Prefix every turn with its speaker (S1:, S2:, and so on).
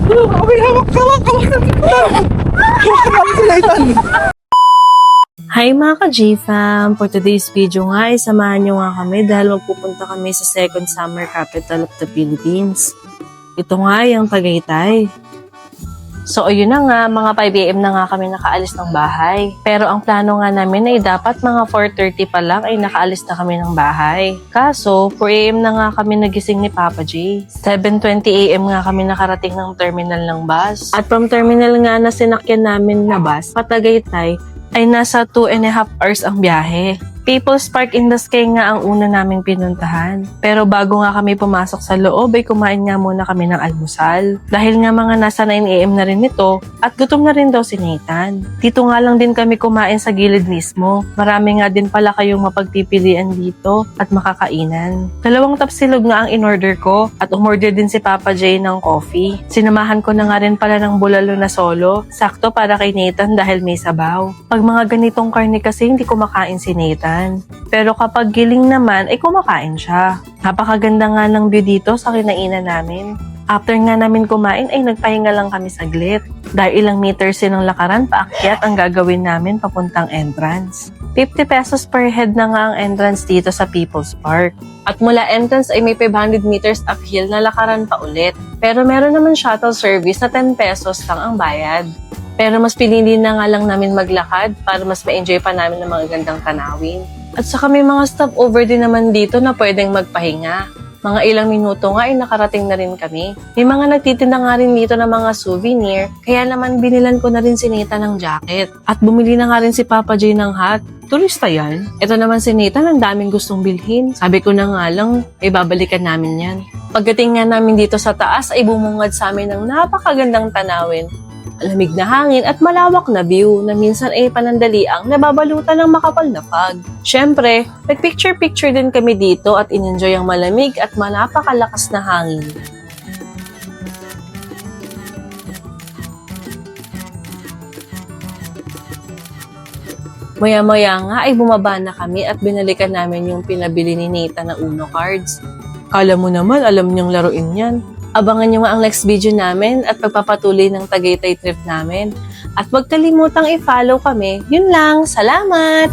S1: Hi mga ka-J-Fam! For today's video nga, samahan nyo nga kami dahil magpupunta kami sa second summer capital of the Philippines. Ito nga yung Tagaytay. So ayun na nga, mga 5 AM na nga kami nakaalis ng bahay. Pero ang plano nga namin ay dapat mga 4:30 pa lang ay nakaalis na kami ng bahay. Kaso 4 AM na nga kami nagising ni Papa J. 7:20 AM nga kami nakarating ng terminal ng bus. At from terminal nga na sinakyan namin na bus, Tagaytay, ay nasa 2.5 hours ang biyahe. People's Park in the Sky nga ang una naming pinuntahan. Pero bago nga kami pumasok sa loob ay kumain nga muna kami ng almusal. Dahil nga mga nasa 9 AM na rin ito at gutom na rin daw si Nathan. Dito nga lang din kami kumain sa gilid mismo. Marami nga din pala kayong mapagpipilian dito at makakainan. 2 tapsilog nga ang in-order ko at umorder din si Papa J ng coffee. Sinamahan ko na nga rin pala ng bulalo na solo. Sakto para kay Nathan dahil may sabaw. Pag mga ganitong karne kasi hindi kumakain si Nathan. Pero kapag giling naman, ay kumakain siya. Napakaganda nga ng view dito sa kinainan namin. After nga namin kumain, ay nagpahinga lang kami saglit. Dahil ilang meters din ang lakaran, paakyat ang gagawin namin papuntang entrance. 50 pesos per head na nga ang entrance dito sa People's Park. At mula entrance ay may 500 meters uphill na lakaran pa ulit. Pero meron naman shuttle service na 10 pesos lang ang bayad. Pero mas pinili na nga lang namin maglakad para mas ma-enjoy pa namin ng mga gandang tanawin. At saka may mga stopover din naman dito na pwedeng magpahinga. Mga ilang minuto nga ay nakarating na rin kami. May mga nagtitinda nga rin dito ng mga souvenir, kaya naman binilan ko na rin si Nathan ng jacket. At bumili na nga rin si Papa J ng hat. Turista yan. Ito naman si Nathan, ang daming gustong bilhin. Sabi ko na nga lang, ay babalikan namin yan. Pagdating nga namin dito sa taas ay bumungad sa amin ng napakagandang tanawin. Lamig na hangin at malawak na view na minsan ay panandaliang nababalutan ng makapal na fog. Siyempre, nagpicture-picture din kami dito at in-enjoy ang malamig at napakalakas na hangin. Maya-maya nga ay bumaba na kami at binalikan namin yung pinabili ni Nathan na Uno cards. Kala mo naman alam niyang laruin yan. Abangan nyo nga ang next video namin at pagpapatuloy ng Tagaytay trip namin. At huwag kalimutang i-follow kami. Yun lang, salamat!